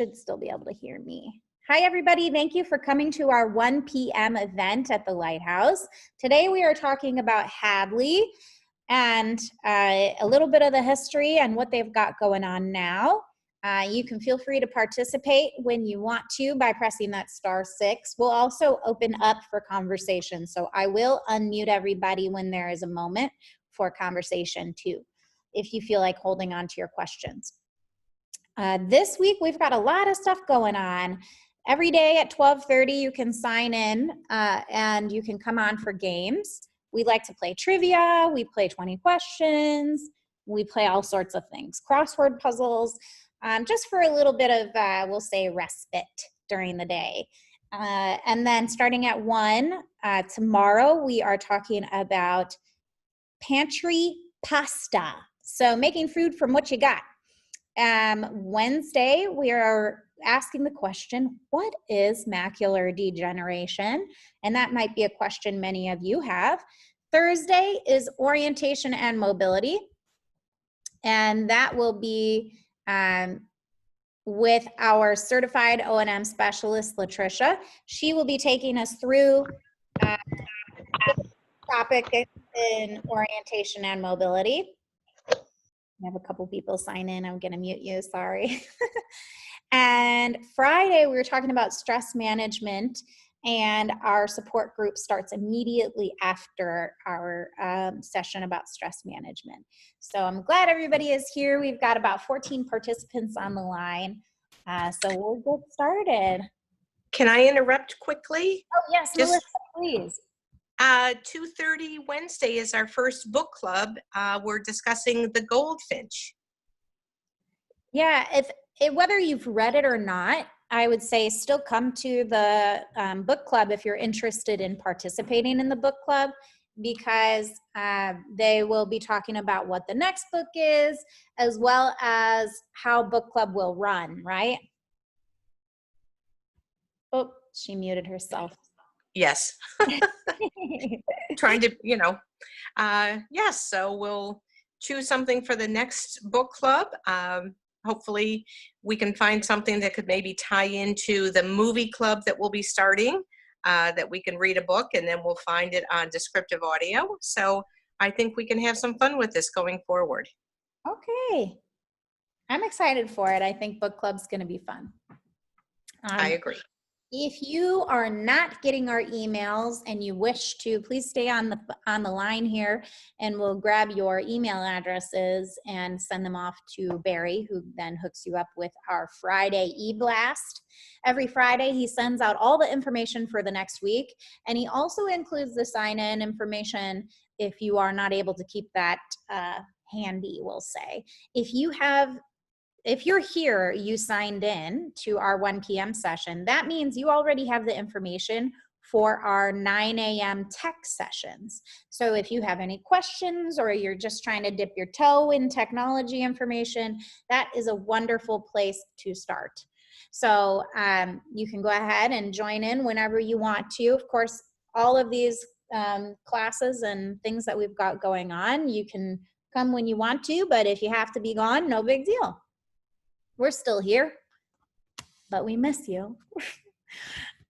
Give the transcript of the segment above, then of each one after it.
should still be able to hear me. Hi, everybody. Thank you for coming to our 1 p.m. event at the Lighthouse. Today, we are talking about Hadley and a little bit of the history and what they've got going on now. You can feel free to participate when you want to by pressing that *6. We'll also open up for conversation. So I will unmute everybody when there is a moment for conversation too, if you feel like holding on to your questions. This week, we've got a lot of stuff going on. Every day at 12:30, you can sign in and you can come on for games. We like to play trivia. We play 20 questions. We play all sorts of things, crossword puzzles, just for a little bit of, we'll say, respite during the day. And then starting at 1, tomorrow, we are talking about pantry pasta. So making food from what you got. Wednesday, we are asking the question, what is macular degeneration? And that might be a question many of you have. Thursday is orientation and mobility. And that will be with our certified O&M specialist, Patricia. She will be taking us through the topic in orientation and mobility. I have a couple people sign in. I'm going to mute you. Sorry. And Friday, we were talking about stress management, and our support group starts immediately after our session about stress management. So I'm glad everybody is here. We've got about 14 participants on the line. So we'll get started. Can I interrupt quickly? Oh, yes, Melissa, please. 2:30 Wednesday is our first book club. We're discussing The Goldfinch. Yeah, whether you've read it or not, I would say still come to the book club if you're interested in participating in the book club, because they will be talking about what the next book is, as well as how book club will run, right? Oh, she muted herself. Yes. Trying to, yes, so we'll choose something for the next book club. Hopefully we can find something that could maybe tie into the movie club that we'll be starting, that we can read a book and then we'll find it on descriptive audio. So I think we can have some fun with this going forward. Okay. I'm excited for it. I think book club's going to be fun. I agree. If you are not getting our emails and you wish to, please stay on the line here, and we'll grab your email addresses and send them off to Barry, who then hooks you up with our Friday e-blast. Every Friday, he sends out all the information for the next week, and he also includes the sign-in information if you are not able to keep that handy, we'll say. If you're here, you signed in to our 1 p.m. session, that means you already have the information for our 9 a.m. tech sessions. So if you have any questions or you're just trying to dip your toe in technology information, that is a wonderful place to start. So you can go ahead and join in whenever you want to. Of course, all of these classes and things that we've got going on, you can come when you want to, but if you have to be gone, no big deal. We're still here, but we miss you.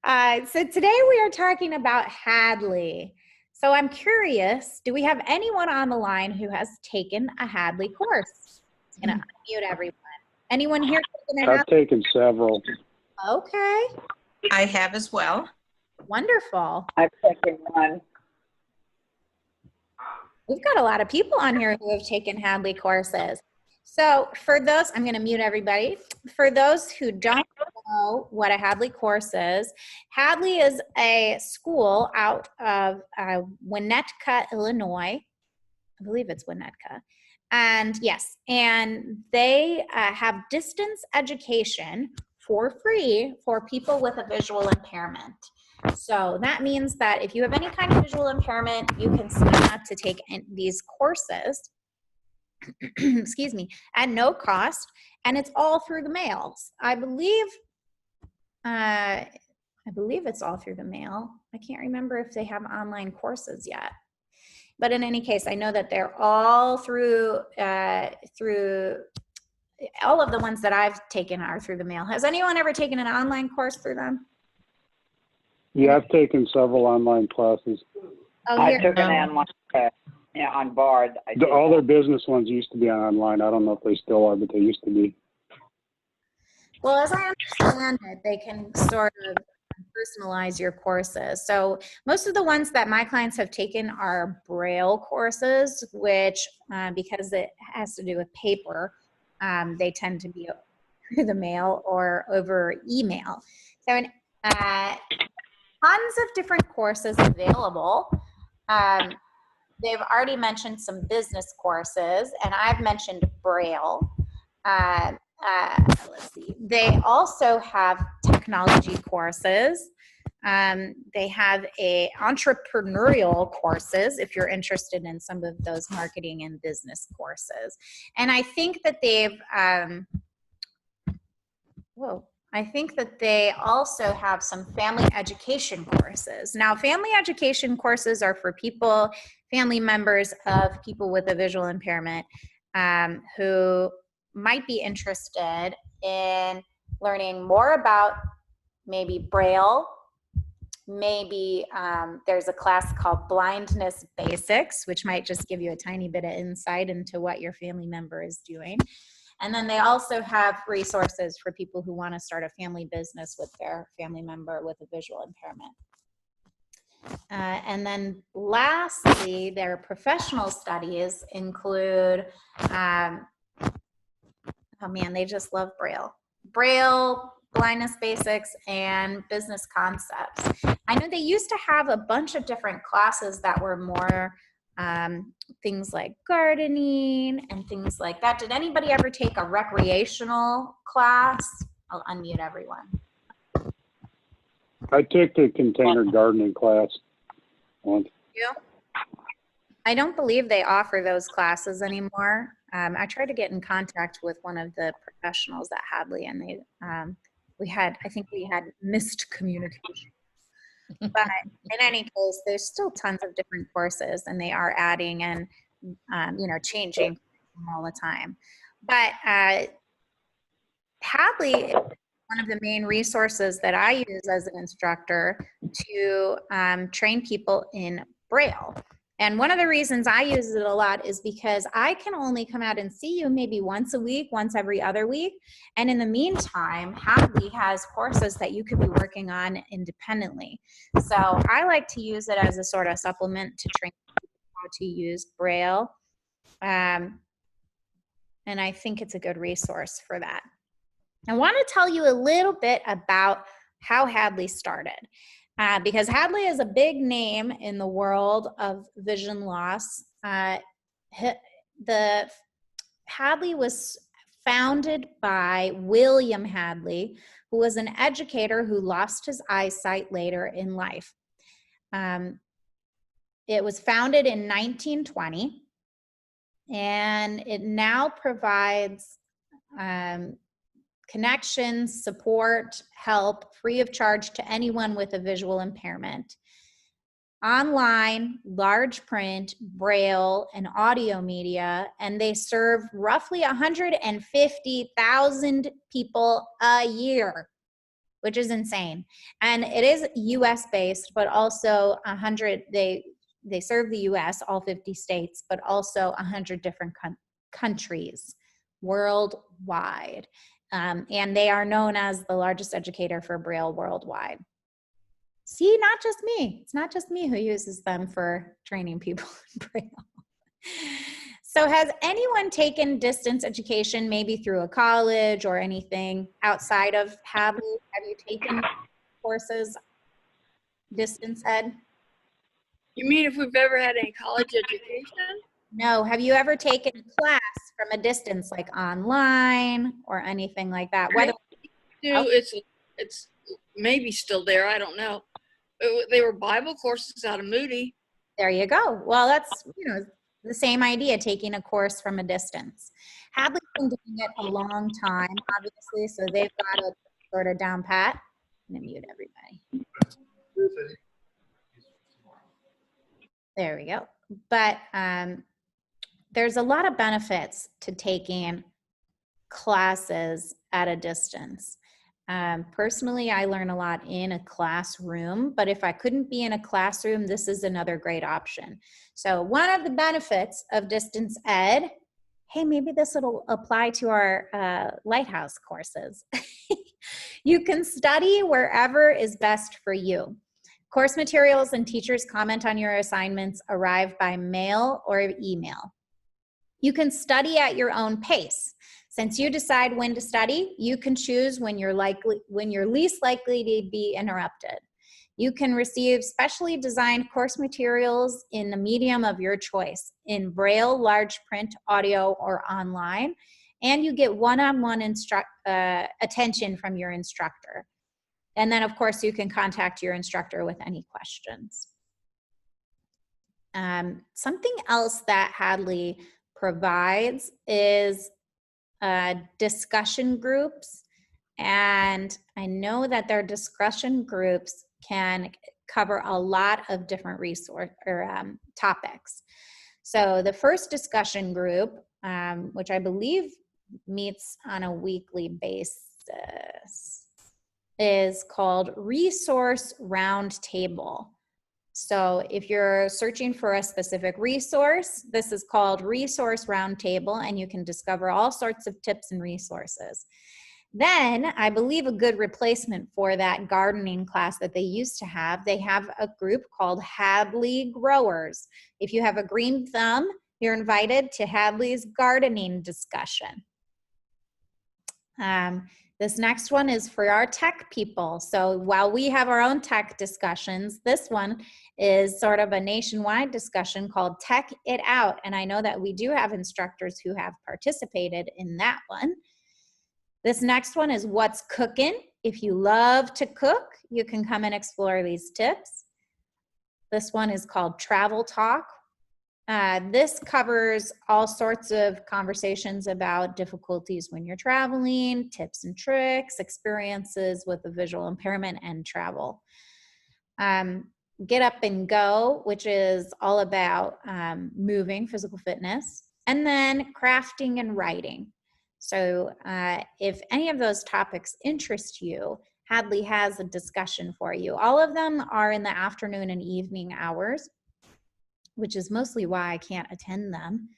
So today we are talking about Hadley. So I'm curious, do we have anyone on the line who has taken a Hadley course? I'm going to unmute everyone. Anyone here taken a Hadley? I've taken several. Okay. I have as well. Wonderful. I've taken one. We've got a lot of people on here who have taken Hadley courses. So for those, I'm going to mute everybody. For those who don't know what a Hadley course is, Hadley is a school out of Winnetka, Illinois. I believe it's Winnetka. And yes, and they have distance education for free for people with a visual impairment. So that means that if you have any kind of visual impairment, you can sign up to take these courses excuse me, at no cost, and it's all through the mails. I believe it's all through the mail. I can't remember if they have online courses yet. But in any case, I know that they're all through all of the ones that I've taken are through the mail. Has anyone ever taken an online course through them? Yeah, I've taken several online classes. Oh, I here. took an online class, yeah, on Bard. I did All that. their business ones used to be online. I don't know if they still are, but they used to be. Well, as I understand it, they can sort of personalize your courses. So most of the ones that my clients have taken are Braille courses, which because it has to do with paper, they tend to be through the mail or over email. So tons of different courses available. They've already mentioned some business courses, and I've mentioned Braille. Let's see. They also have technology courses. They have entrepreneurial courses if you're interested in some of those marketing and business courses. And I think that I think that they also have some family education courses. Now, family education courses are for family members of people with a visual impairment who might be interested in learning more about maybe Braille. Maybe there's a class called Blindness Basics, which might just give you a tiny bit of insight into what your family member is doing. And then they also have resources for people who want to start a family business with their family member with a visual impairment. And then lastly, their professional studies include, oh man, they just love Braille. Braille, Blindness Basics, and Business Concepts. I know they used to have a bunch of different classes that were more things like gardening and things like that. Did anybody ever take a recreational class? I'll unmute everyone. I took the container gardening class once. Yeah. I don't believe they offer those classes anymore. I tried to get in contact with one of the professionals at Hadley, and I think we had missed communication. But in any case, there's still tons of different courses, and they are adding and changing all the time. But Hadley is one of the main resources that I use as an instructor to train people in Braille. And one of the reasons I use it a lot is because I can only come out and see you maybe once a week, once every other week. And in the meantime, Hadley has courses that you could be working on independently. So I like to use it as a sort of supplement to train people how to use Braille. And I think it's a good resource for that. I want to tell you a little bit about how Hadley started. Because Hadley is a big name in the world of vision loss. Hadley was founded by William Hadley, who was an educator who lost his eyesight later in life. It was founded in 1920, and it now provides connections, support, help, free of charge to anyone with a visual impairment. Online, large print, Braille, and audio media, and they serve roughly 150,000 people a year, which is insane. And it is US based, but also they serve the US, all 50 states, but also 100 different countries worldwide. And they are known as the largest educator for Braille worldwide. See, not just me. It's not just me who uses them for training people in Braille. So has anyone taken distance education, maybe through a college or anything outside of Hadley? Have you taken courses, distance ed? You mean if we've ever had any college education? No. Have you ever taken a class from a distance, like online or anything like that? Whether It's maybe still there. I don't know. They were Bible courses out of Moody. There you go. Well, that's the same idea, taking a course from a distance. Hadley's been doing it a long time, obviously, so they've got it sort of down pat. I'm gonna mute everybody. There we go. But there's a lot of benefits to taking classes at a distance. Personally, I learn a lot in a classroom, but if I couldn't be in a classroom, this is another great option. So one of the benefits of distance ed, hey, maybe this will apply to our Lighthouse courses. You can study wherever is best for you. Course materials and teachers' comment on your assignments arrive by mail or email. You can study at your own pace. Since you decide when to study, you can choose when you're least likely to be interrupted. You can receive specially designed course materials in the medium of your choice, in Braille, large print, audio, or online, and you get one-on-one attention from your instructor. And then, of course, you can contact your instructor with any questions. Something else that Hadley provides is discussion groups, and I know that their discussion groups can cover a lot of different topics. So the first discussion group, which I believe meets on a weekly basis, is called Resource Roundtable. So if you're searching for a specific resource, this is called Resource Roundtable, and you can discover all sorts of tips and resources. Then, I believe a good replacement for that gardening class that they used to have, they have a group called Hadley Growers. If you have a green thumb, you're invited to Hadley's gardening discussion. This next one is for our tech people. So while we have our own tech discussions, this one is sort of a nationwide discussion called Tech It Out. And I know that we do have instructors who have participated in that one. This next one is What's Cooking. If you love to cook, you can come and explore these tips. This one is called Travel Talk. This covers all sorts of conversations about difficulties when you're traveling, tips and tricks, experiences with a visual impairment, and travel. Get Up and Go, which is all about moving, physical fitness, and then crafting and writing. So if any of those topics interest you, Hadley has a discussion for you. All of them are in the afternoon and evening hours, which is mostly why I can't attend them.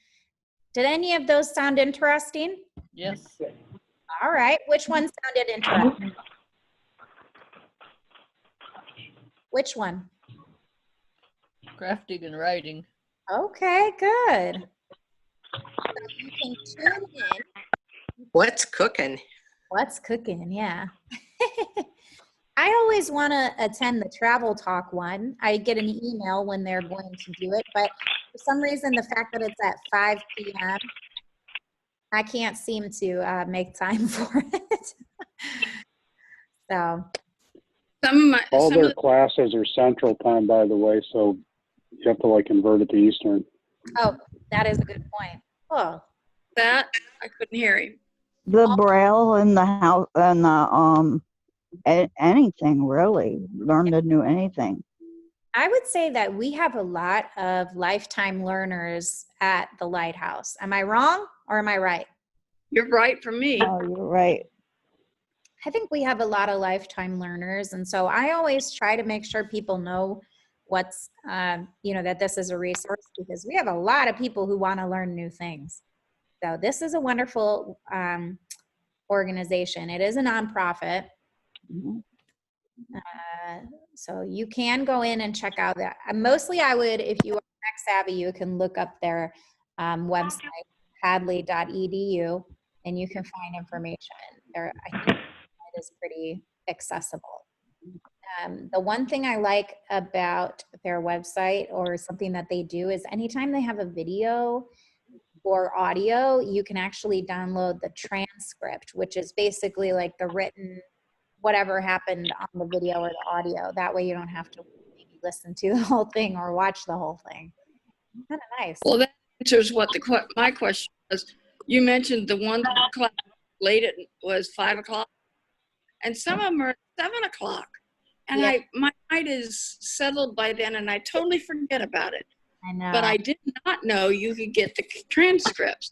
Did any of those sound interesting? Yes. All right, which one sounded interesting? Which one? Crafting and writing. Okay, good. So you can tune in. What's cooking? What's cooking, yeah. I always want to attend the Travel Talk one. I get an email when they're going to do it, but for some reason, the fact that it's at 5 p.m., I can't seem to make time for it. So. All their classes are Central Time, by the way, so you have to like convert it to Eastern. Oh, that is a good point. Oh. That, I couldn't hear him. The Braille and the house and the anything really. Learn to do anything. I would say that we have a lot of lifetime learners at the Lighthouse. Am I wrong or am I right? You're right for me. Oh, you're right. I think we have a lot of lifetime learners. And so I always try to make sure people know what's, that this is a resource, because we have a lot of people who want to learn new things. So this is a wonderful organization. It is a nonprofit. Mm-hmm. So you can go in and check out that. Mostly I would, if you are tech savvy, you can look up their website, hadley.edu, and you can find information there. I think it is pretty accessible. The one thing I like about their website, or something that they do, is anytime they have a video or audio, you can actually download the transcript, which is basically like the written, whatever happened on the video or the audio. That way you don't have to maybe listen to the whole thing or watch the whole thing. Kind of nice. Well, that answers what my question was. You mentioned the one class late at was 5 o'clock, and some of them are at 7 o'clock. And Yeah. my night is settled by then, and I totally forget about it. I know. But I did not know you could get the transcripts.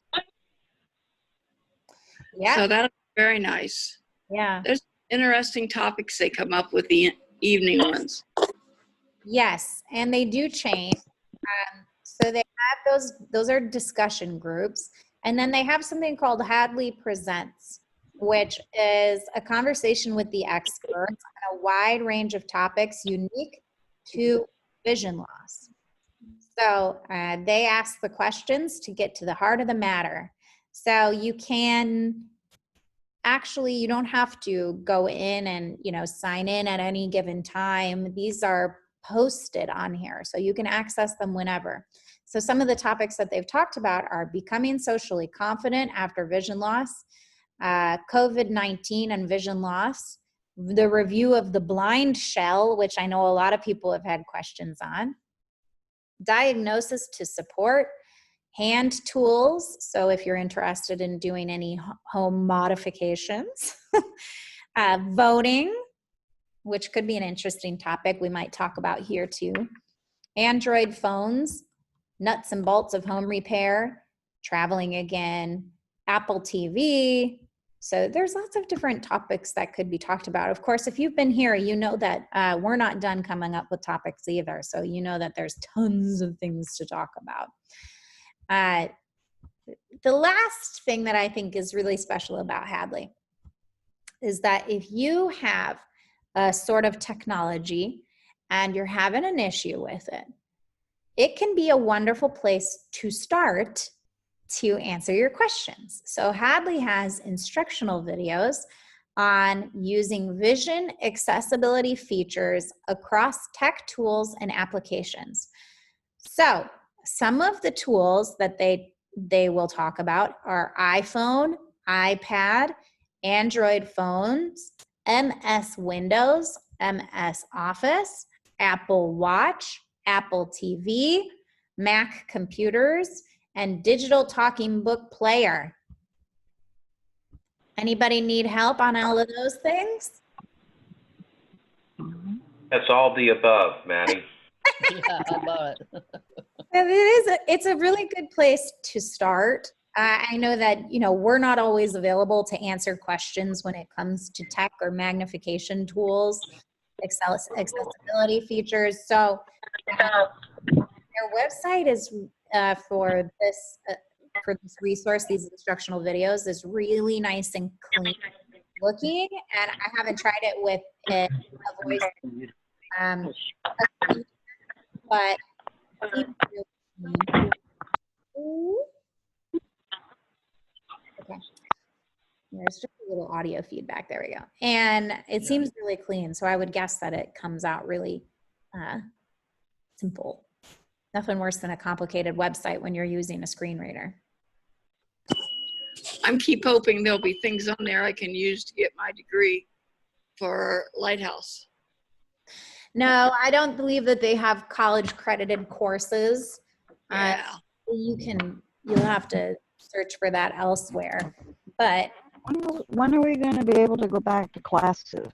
Yeah. So that's very nice. Yeah. There's interesting topics they come up with the evening ones. Yes, and they do change. So they have those are discussion groups. And then they have something called Hadley Presents, which is a conversation with the experts on a wide range of topics unique to vision loss. So they ask the questions to get to the heart of the matter. So you can actually, you don't have to go in and, sign in at any given time. These are posted on here, so you can access them whenever. So some of the topics that they've talked about are becoming socially confident after vision loss, COVID-19 and vision loss, the review of the blind shell, which I know a lot of people have had questions on, diagnosis to support, hand tools, so if you're interested in doing any home modifications, voting, which could be an interesting topic we might talk about here too, Android phones, nuts and bolts of home repair, traveling again, Apple TV. So there's lots of different topics that could be talked about. Of course, if you've been here, you know that we're not done coming up with topics either. So you know that there's tons of things to talk about. The last thing that I think is really special about Hadley is that if you have a sort of technology and you're having an issue with it, it can be a wonderful place to start to answer your questions. So Hadley has instructional videos on using vision accessibility features across tech tools and applications. So some of the tools that they will talk about are iPhone, iPad, Android phones, MS Windows, MS Office, Apple Watch, Apple TV, Mac computers, and digital talking book player. Anybody need help on all of those things? That's all the above, Maddie. Yeah, I love it. It's a really good place to start. I know that, we're not always available to answer questions when it comes to tech or magnification tools, accessibility features. So their website is for this resource, these instructional videos, is really nice and clean looking. And I haven't tried it with a voice, but okay. There's just a little audio feedback. There we go. And it seems really clean. So I would guess that it comes out really simple. Nothing worse than a complicated website when you're using a screen reader. I'm keep hoping there'll be things on there I can use to get my degree for Lighthouse. No, I don't believe that they have college credited courses. Yeah. You'll have to search for that elsewhere. But when are we going to be able to go back to classes?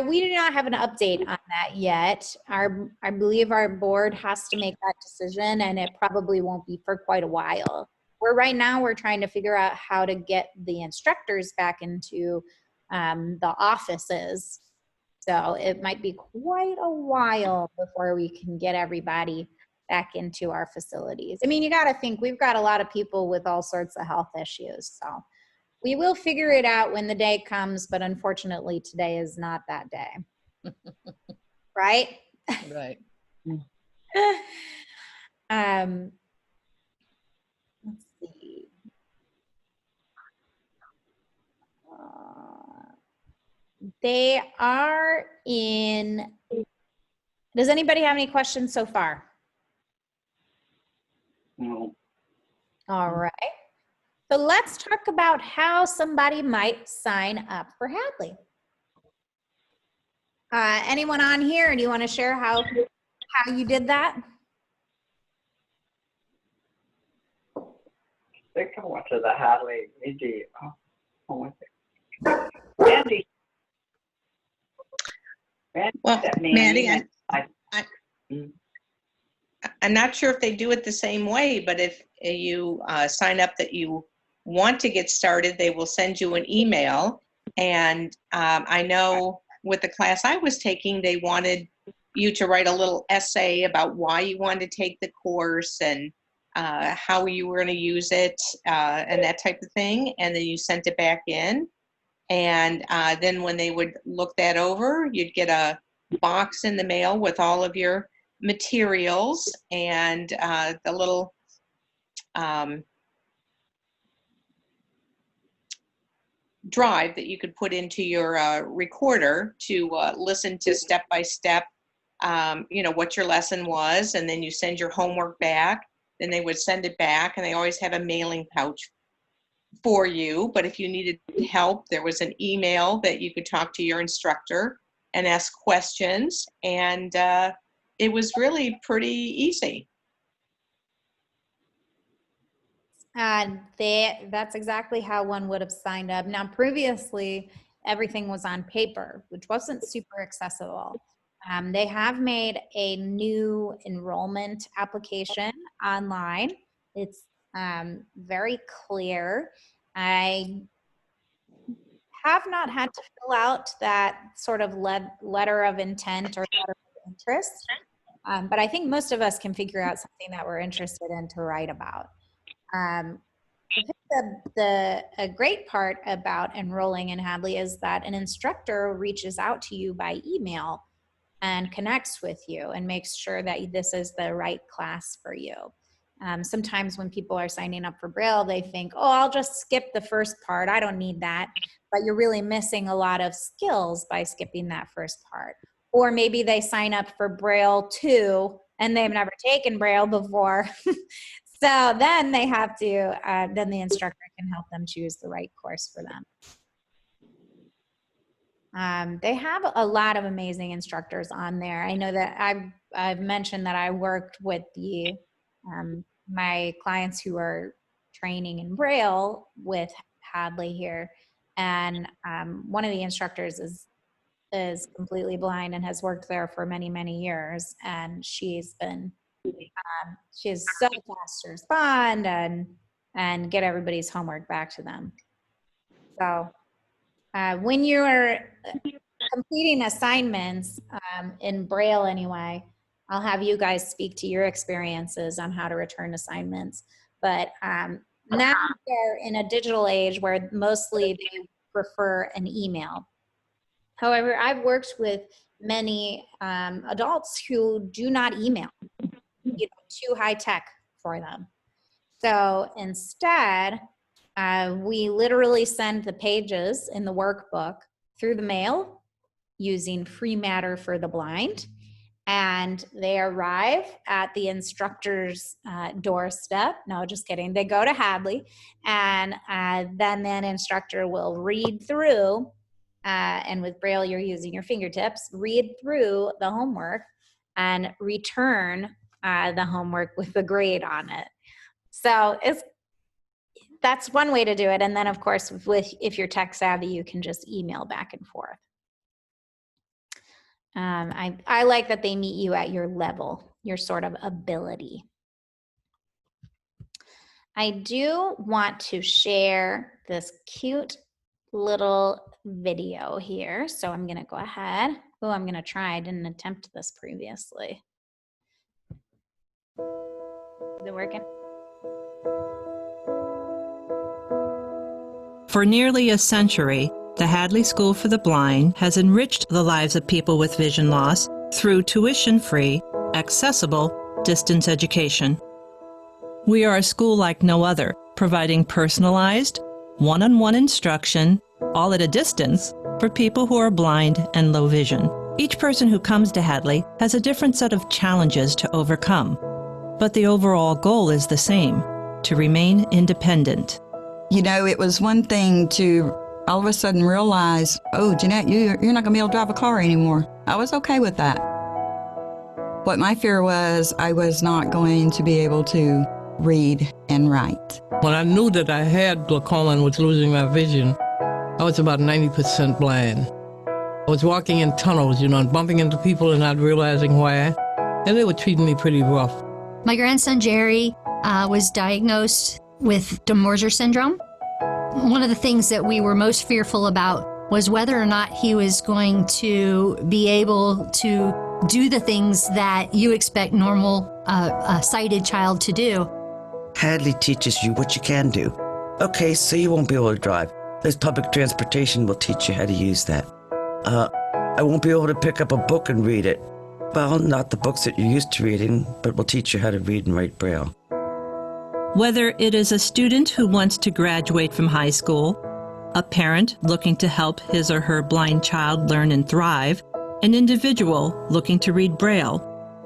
we do not have an update on that yet. I believe our board has to make that decision, and it probably won't be for quite a while. Right now we're trying to figure out how to get the instructors back into the offices. So it might be quite a while before we can get everybody back into our facilities. I mean, you got to think we've got a lot of people with all sorts of health issues. So we will figure it out when the day comes, but unfortunately today is not that day. Right? Right. Let's see. They are in. Does anybody have any questions so far? No. All right. So let's talk about how somebody might sign up for Hadley. Anyone on here? Do you want to share how you did that? I think I went to the Hadley Indy. Oh, Andy. Well, Maddie, Mm. I'm not sure if they do it the same way, but if you sign up that you want to get started, they will send you an email. And I know with the class I was taking, they wanted you to write a little essay about why you wanted to take the course and how you were going to use it and that type of thing. And then you sent it back in. And then when they would look that over, you'd get a box in the mail with all of your materials and the little drive that you could put into your recorder to listen to step by step, what your lesson was, and then you send your homework back. Then they would send it back, and they always have a mailing pouch for you. But if you needed help, there was an email that you could talk to your instructor and ask questions, and it was really pretty easy. And that's exactly how one would have signed up. Now, previously, everything was on paper, which wasn't super accessible. They have made a new enrollment application online. It's very clear. I have not had to fill out that sort of letter of intent or letter of interest, but I think most of us can figure out something that we're interested in to write about. I think a great part about enrolling in Hadley is that an instructor reaches out to you by email and connects with you and makes sure that this is the right class for you. Sometimes when people are signing up for Braille, they think, oh, I'll just skip the first part. I don't need that. But you're really missing a lot of skills by skipping that first part. Or maybe they sign up for Braille 2 and they've never taken Braille before. So then they have to, then the instructor can help them choose the right course for them. They have a lot of amazing instructors on there. I know that I've mentioned that I worked with my clients who are training in Braille with Hadley here. And one of the instructors is completely blind and has worked there for many, many years. And she's been, she's so fast to respond and get everybody's homework back to them. So when you are completing assignments in Braille anyway, I'll have you guys speak to your experiences on how to return assignments. But now they're in a digital age where mostly they prefer an email. However, I've worked with many adults who do not email, too high tech for them. So instead, we literally send the pages in the workbook through the mail using free matter for the blind. And they arrive at the instructor's doorstep. No, just kidding. They go to Hadley, and then an instructor will read through, and with Braille, you're using your fingertips, read through the homework and return the homework with the grade on it. So that's one way to do it. And then, of course, if you're tech savvy, you can just email back and forth. I like that they meet you at your level, your sort of ability. I do want to share this cute little video here. So I'm going to go ahead. Oh, I'm going to try. I didn't attempt this previously. Is it working? For nearly a century, the Hadley School for the Blind has enriched the lives of people with vision loss through tuition-free, accessible distance education. We are a school like no other, providing personalized, one-on-one instruction, all at a distance, for people who are blind and low vision. Each person who comes to Hadley has a different set of challenges to overcome, but the overall goal is the same: to remain independent. You know, it was one thing to all of a sudden realize, oh, Jeanette, you're not going to be able to drive a car anymore. I was okay with that. What my fear was, I was not going to be able to read and write. When I knew that I had glaucoma and was losing my vision, I was about 90% blind. I was walking in tunnels, and bumping into people and not realizing why, and they were treating me pretty rough. My grandson, Jerry, was diagnosed with Demorger syndrome. one of the things that we were most fearful about was whether or not he was going to be able to do the things that you expect normal a sighted child to do. Hadley teaches you what you can do. Okay, so you won't be able to drive. There's public transportation will teach you how to use that. I won't be able to pick up a book and read it. Well, not the books that you're used to reading, but we'll teach you how to read and write Braille. Whether it is a student who wants to graduate from high school, a parent looking to help his or her blind child learn and thrive, an individual looking to read Braille,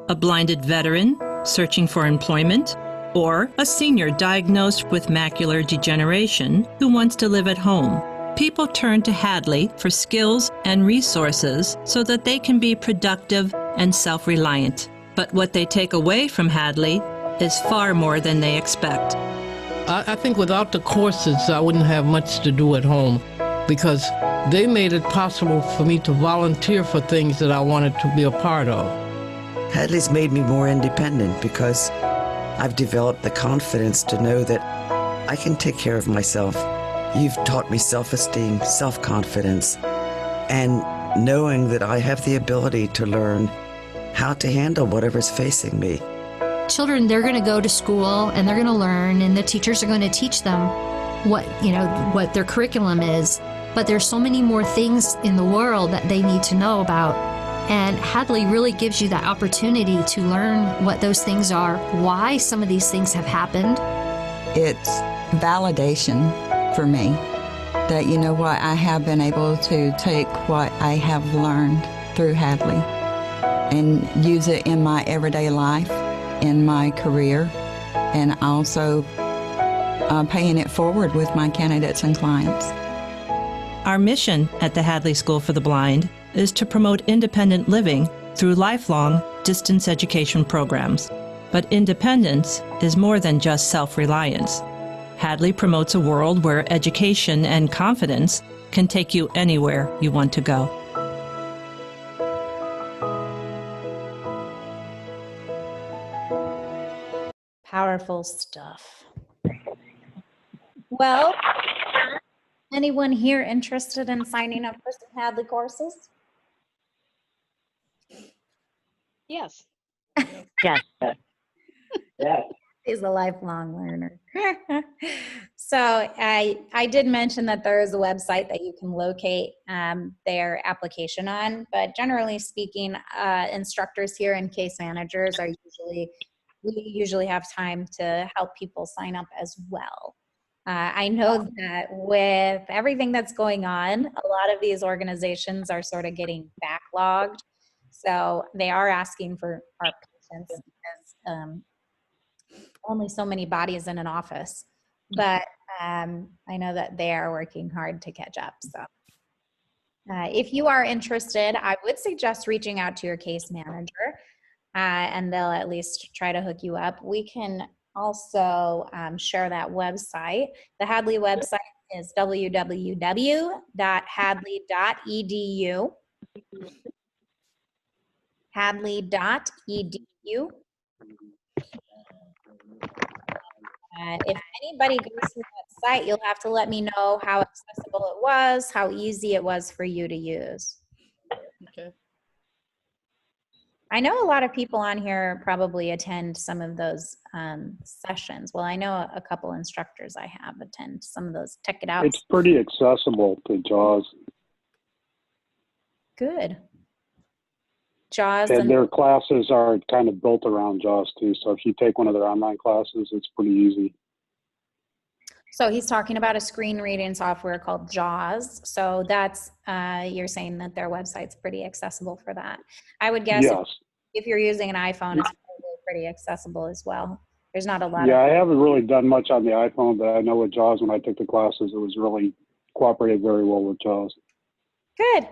a blinded veteran searching for employment, or a senior diagnosed with macular degeneration who wants to live at home. People turn to Hadley for skills and resources so that they can be productive and self-reliant. But what they take away from Hadley is far more than they expect. I think without the courses, I wouldn't have much to do at home because they made it possible for me to volunteer for things that I wanted to be a part of. Hadley's made me more independent because I've developed the confidence to know that I can take care of myself. You've taught me self-esteem, self-confidence, and knowing that I have the ability to learn how to handle whatever's facing me. Children, they're going to go to school and they're going to learn, and the teachers are going to teach them what their curriculum is. But there's so many more things in the world that they need to know about. And Hadley really gives you that opportunity to learn what those things are, why some of these things have happened. It's validation for me that, you know what, I have been able to take what I have learned through Hadley and use it in my everyday life, in my career, and also paying it forward with my candidates and clients. Our mission at the Hadley School for the Blind is to promote independent living through lifelong distance education programs. But independence is more than just self-reliance. Hadley promotes a world where education and confidence can take you anywhere you want to go. Powerful stuff. Well, anyone here interested in signing up for some Hadley courses? Yes. Yes. Yes. He's a lifelong learner. So I did mention that there is a website that you can locate their application on, but generally speaking, instructors here and case managers are we usually have time to help people sign up as well. I know that with everything that's going on, a lot of these organizations are sort of getting backlogged. So they are asking for our patience because only so many bodies in an office. But I know that they are working hard to catch up. So if you are interested, I would suggest reaching out to your case manager and they'll at least try to hook you up. We can also share that website. The Hadley website is www.hadley.edu. Hadley.edu. If anybody goes to that site, you'll have to let me know how accessible it was, how easy it was for you to use. Okay. I know a lot of people on here probably attend some of those sessions. Well, I know a couple instructors I have attend some of those. Check it out. It's pretty accessible to JAWS. Good. JAWS And their classes are kind of built around JAWS too. So if you take one of their online classes, it's pretty easy. So he's talking about a screen reading software called JAWS. So that's, you're saying that their website's pretty accessible for that. I would guess Yes. if you're using an iPhone, it's probably pretty accessible as well. There's not a lot Yeah, I haven't really done much on the iPhone, but I know with JAWS, when I took the classes, it was really cooperated very well with JAWS. Good.